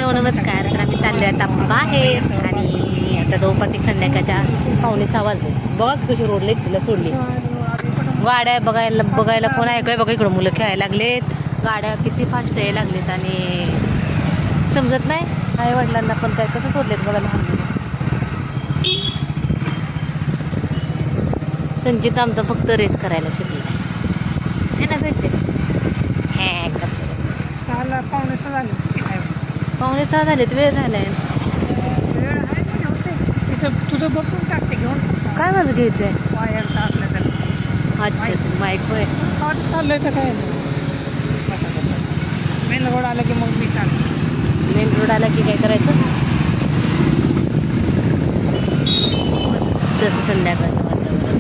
Hello नमस्कार. तर आम्ही चाललोय आता बाहेर आणि आता जवळपास एक संध्याकाळच्या 5:45 वाजले. बघा कशी रोडले तिला सोडली गाड्या बघायला कोण आहे काय. बघा इकडं मुलं खेळायला लागलेत, गाड्या किती फास्ट यायला लागलेत आणि समजत नाही आई वडिलांना पण काय कसं सोडलेत बघा लहान मुलं. संचित आमचा फक्त रेस करायला शिकलाय हे ना संचित. पावणे 6 झालेत, वेळ झालाय. तुझं बघून टाकते घेऊन काय माझं घ्यायचंय. वायरचं असलं तर अच्छा माईक होय. चाललंय तर काय मेन रोड आला की मग मी चालू. मेन रोड आला की काय करायचं. तसं संध्याकाळचं वातावरण.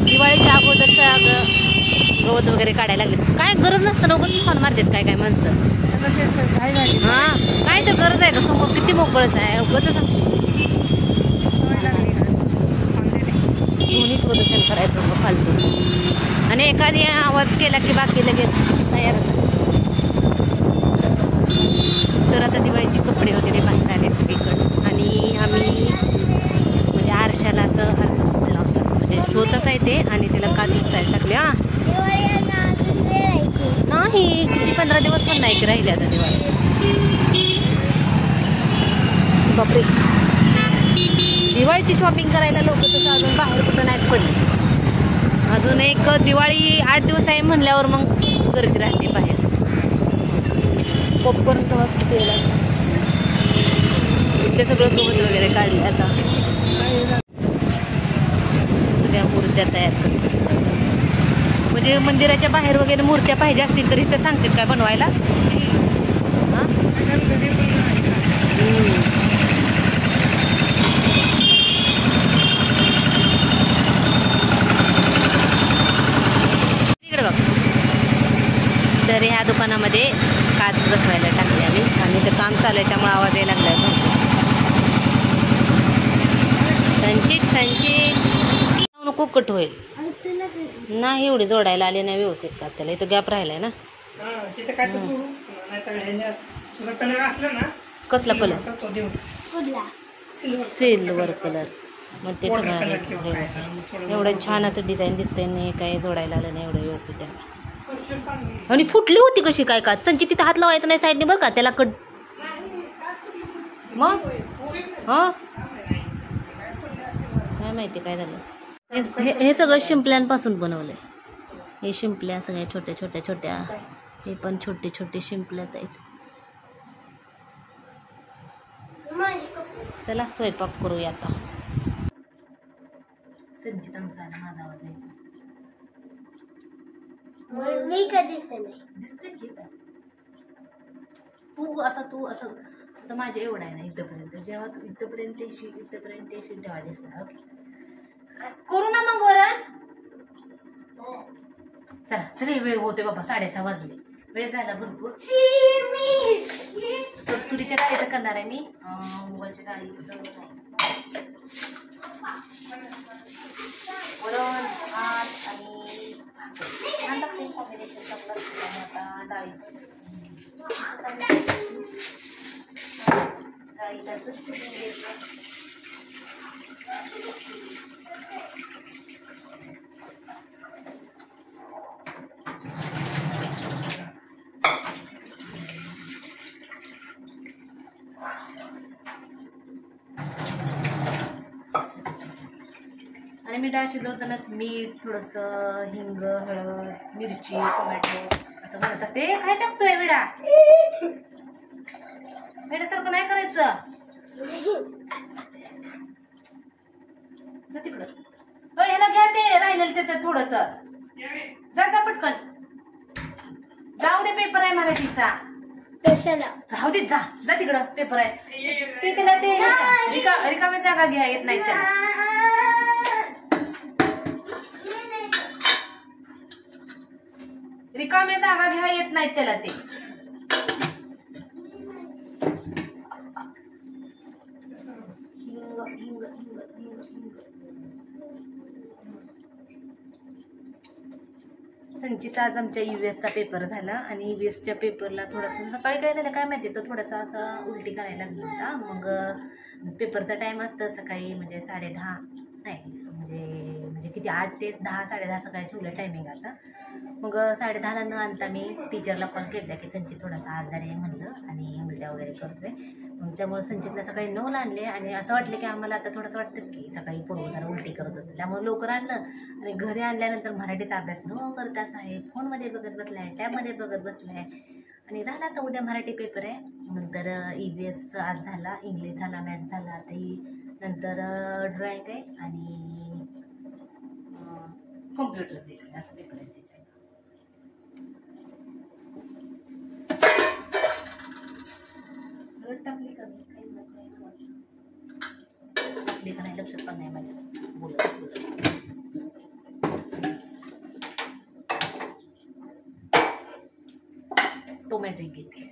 दिवाळीच्या अगोदरचं अगं गवत वगैरे काढायला लागले. काय गरज नसतं ना, उगाच फोन मारतात काय काय माणसं. हा काय तर गरज आहे का. समोर किती मोकळच आहे उगाच दोन्ही प्रदूषण करायचं मग फालतू. आणि एखादी आवाज केला की बाकी लगेच तयारच. तर आता दिवाळीचे कपडे वगैरे बाहेर आले सगळीकडं आणि आम्ही म्हणजे आरशाला असं आरसा फुटला होता म्हणजे शोचाच आहे ते आणि तिला काच साईड टाकले. हा नाही किती 15 दिवस पण नाही की राहिले आता दिवाळी. बापरे दिवाळीची शॉपिंग करायला लोक तसं अजून बाहेर कुठं नाही पडले. अजून एक दिवाळी 8 दिवस आहे म्हणल्यावर मग गर्दी राहते बाहेर. पॉपकॉर्न प्रवास केला ते सगळं गवत वगैरे काढले. आता सगळ्या मूर्त्या तयार करतात म्हणजे मंदिराच्या बाहेर वगैरे मूर्त्या पाहिजे असतील तर इथं सांगतात काय बनवायला. इकडे बघ. तर ह्या दुकानामध्ये काच बसवायला टाकले आम्ही आणि इथं काम चालू आहे त्यामुळे आवाज यायला लागलाय. संचित नको कट होईल. नाही एवढे जोडायला आले नाही व्यवस्थित काच त्याला. इथं गॅप राहिलाय ना. कसला कलर. Silver colour. मग ते सगळं एवढं छान असं डिझाईन दिसतंय नाही काय जोडायला आलं नाही एवढं व्यवस्थित त्याला. आणि फुटली होती कशी काय काच. संचित तिथं हात लावायचं नाही साईडने बरं का त्याला कट. मग हा काय माहिती काय झालं. हे सगळं शिंपल्यांपासून बनवलंय. हे शिंपल्या सगळ्या छोट्या छोट्या छोट्या. हे पण छोटे छोटे शिंपल्याच आहेत. चला स्वयंपाक करूया आता. संचित आमचा माझा आवाज आहे दिसतोय की काय. तू असं आता माझ्या एवढा आहे ना इथपर्यंत. जेव्हा तू इथपर्यंत येशील तेव्हा दिसणार. ओके करू ना मग वरण. चला सगळे वेळ होते बाबा. 6:30 वाजले. वेळ झाला भरपूर. तर तुरीच्या डाळीचं करणार आहे मी. मुगाच्या डाळीचं वरण भात आणि डाळीचा स्वच्छ आणि मी डाळ शिजवतानाच मीठ थोडंसं हिंग हळद मिरची टोमॅटो असं घालत असते. काय टाकतोय विडा. वेड्यासारखं नाही करायचं. तिकडं ह्याला घ्या ते राहिलेलं त्याचं थोडस. जा पटकन जाऊ दे. पेपर आहे मराठीचा. राहू दे जा तिकडं पेपर आहे ते. त्याला ते रिकामी जागा घ्या येत नाही त्याला. रिकाम्या जागा घ्या येत नाहीत त्याला ते. संचिता आज आमच्या USचा पेपर झाला आणि USच्या पेपरला थोडंसं सकाळी काय झालं काय माहिती, तो थोडासा असा उलटी करायला लागला होता. मग पेपरचा टाईम असतं सकाळी म्हणजे 10:30 नाही म्हणजे किती 8 ते 10 10:30 सकाळी ठेवलं टायमिंग आता. मग 10:30ला न आणता मी टीचरला कॉल केला की संचित थोडासा आजारी आहे म्हणलं आणि उलट्या वगैरे करतोय. मग त्यामुळे संचितला सकाळी 9ला आणले आणि असं वाटलं की आम्हाला आता थोडंसं वाटतंच की सकाळी पूर्व जरा उलटी करत होतं, त्यामुळे लवकर आणलं. आणि घरी आणल्यानंतर मराठीचा अभ्यास न करता साहेब फोनमध्ये बघत बसलाय, टॅबमध्ये बघत बसलाय आणि झाला. आता उद्या मराठी पेपर आहे, नंतर EVS आज झाला, इंग्लिश झाला, मॅथ्स झाला, आता ही नंतर ड्रॉइंग आहे आणि कॉम्प्युटरचं आहे, असं पेपर आहे त्याच्या. टाकली का मी काही टाकली का नाही लक्षात पण नाही माझ्या बोलत. टोमॅटो घेते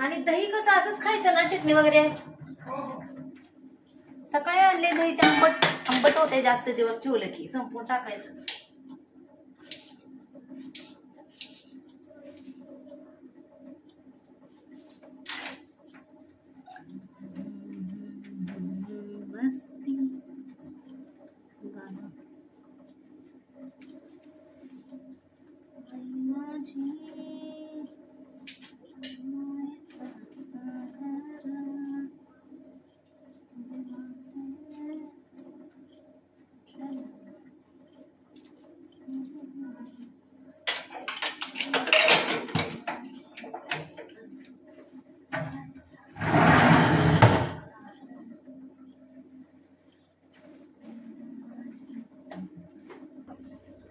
आणि दही कसं असंच खायचं ना, चटणी वगैरे. सकाळी आणले दही, ते आंबट होते, जास्त दिवस ठेवलं की संपून टाकायचं.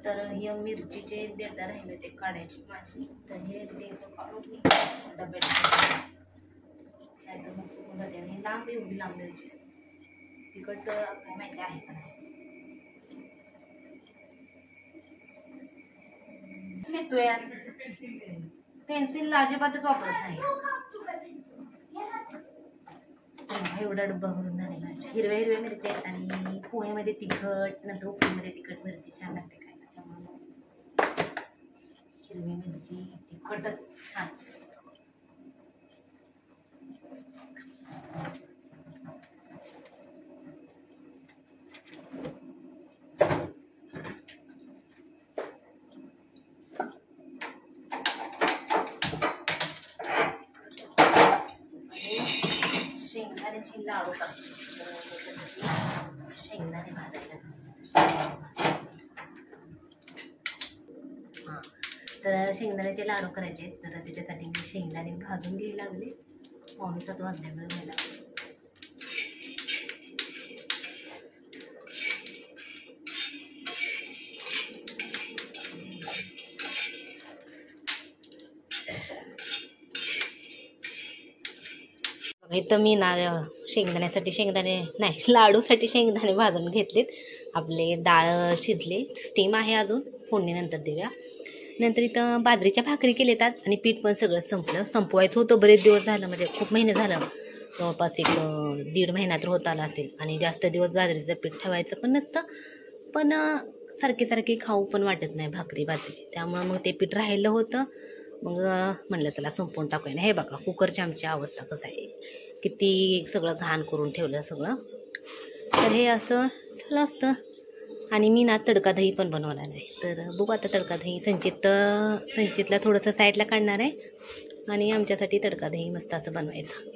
तर हे मिरचीचे देठ राहिले ते काढायची माझी, तर हे देठ काढून मी डब्यात नाहीतर मग सुकून जाते. आणि लांब एवढी लांब मिरची तिखट काय माहिती आहे का नाही. लिहितोय पेन्सिल अजिबातच वापरत नाही. एवढा डब्बा भरून झालेला. हिरव्या हिरव्या मिरच्या आहेत आणि पोह्यामध्ये तिखट, नंतर उपीमध्ये तिखट मिरची छान लागते काय. हिरवी मिरची तिखटच छान. शेंगदाण्याची लाडू टाकते, शेंगदाणे भाजायला. हां, तर शेंगदाण्याचे लाडू करायचे, तर त्याच्यासाठी मी शेंगदाणे भाजून घ्यायला लागले. 6:45 वाजल्यामुळे व्हायला लागले. इथं मी ना शेंगदाणे नाही लाडूसाठी शेंगदाणे भाजून घेतलेत. आपले डाळ शिजले, स्टीम आहे अजून, फोडणीनंतर देऊया. नंतर इथं बाजरीच्या भाकरी केलेत आणि पीठ पण सगळं संपवायचं होतं. बरेच दिवस झालं, म्हणजे खूप महिने झालं, जवळपास 1.5 महिना तर होत आला असेल. आणि जास्त दिवस बाजरीचं पीठ ठेवायचं पण नसतं, पण सारखे खाऊ पण वाटत नाही बाजरीची, त्यामुळं मग ते पीठ राहिलं होतं. मग म्हणलं चला संपवून टाकूया. हे बघा कुकरची आमची अवस्था कसं आहे, किती सगळं घाण करून ठेवलं सगळं. तर हे असं झालं असतं. आणि मी ना तडका दही पण बनवला नाही, तर बघू आता तडका दही. संचितला थोडंसं साईडला काढणार आहे आणि आमच्यासाठी तडका दही मस्त असं बनवायचं.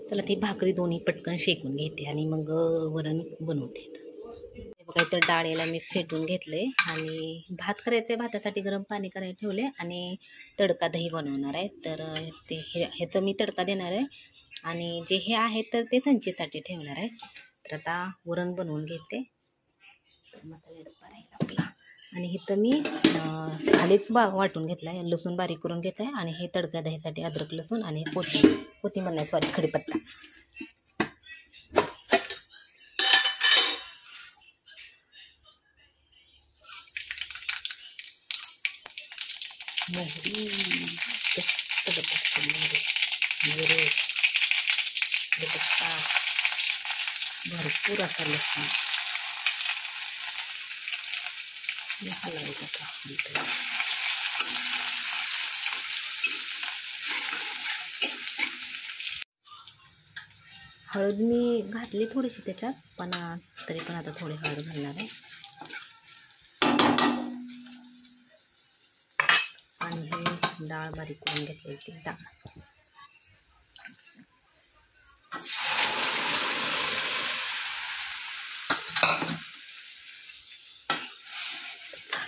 त्याला ती भाकरी दोन्ही पटकन शेकून घेते आणि मग वरण बनवते. बघा इतर डाळीला मी फेटून घेतले आणि भात करायचं आहे. भातासाठी गरम पाणी करायला ठेवले आणि तडका दही बनवणार आहे. तर ते ह्याचं मी तडका देणार आहे आणि जे हे आहे तर ते संचीसाठी ठेवणार आहे. तर आता वरण बनवून घेते. मसाले डब्बा राहील आपला. आणि इथं मी खालीच वाटून घेतला आहे, लसूण बारीक करून घेत आहे. आणि हे तडका दहीसाठी अद्रक लसूण आणि कोथिंबीर नाही सॉरी कढीपत्ता. मोहरी कढीपत्ता भरपूर असा लसूण हळद मी घातली थोडीशी त्याच्यात, पण तरी पण आता थोडी हळद घालणार आहे. आणि ही डाळ बारीक करून घेतली ती डाळ.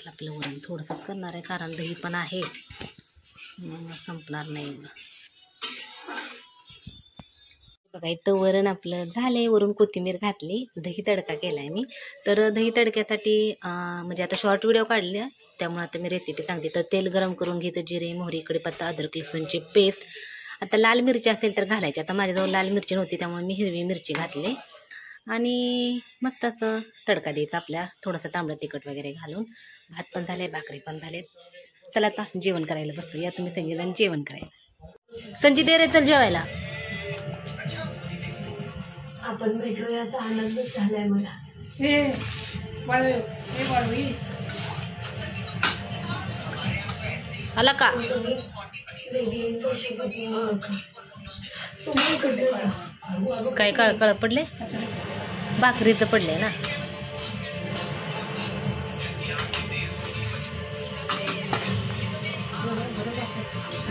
आपलं वरण थोडंसंच करणार आहे, कारण दही पण आहे, संपणार नाही एवढं. बघा इथं वरण आपलं झालंय. वरून कोथिंबीर घातली, दही तडका केलाय मी. तर दही तडक्यासाठी म्हणजे आता शॉर्ट व्हिडिओ काढले, त्यामुळे आता मी रेसिपी सांगते. तर तेल गरम करून घेते, जिरे मोहरी कढीपत्ता अद्रक लसूणची पेस्ट. आता लाल मिरची असेल तर घालायची. आता माझ्याजवळ लाल मिरची नव्हती, त्यामुळे मी हिरवी मिरची घातली. आणि मस्त असं तडका द्यायचा आपल्या, थोडंसं तांबडं तिखट वगैरे घालून. भात पण झाले, भाकरी पण झालेत. चला आता जेवण करायला बसतो. या तुम्ही सगळेजण जेवण करायला. संजी दे रे चल जेवायला. आपण भेटलो याचा आनंद झालाय मला. आला का काय काळ पडले, भाकरीचं पडले ना.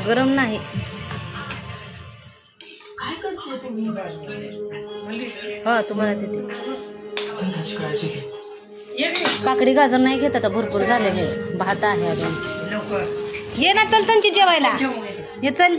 गरम नाही. काय करते तुम्ही? हो तुम्हाला तिथे काकडी गाजर नाही घेत आता, भरपूर झाले हे. भात आहे अजून. ये ना चल संची जेवायला. ये चल.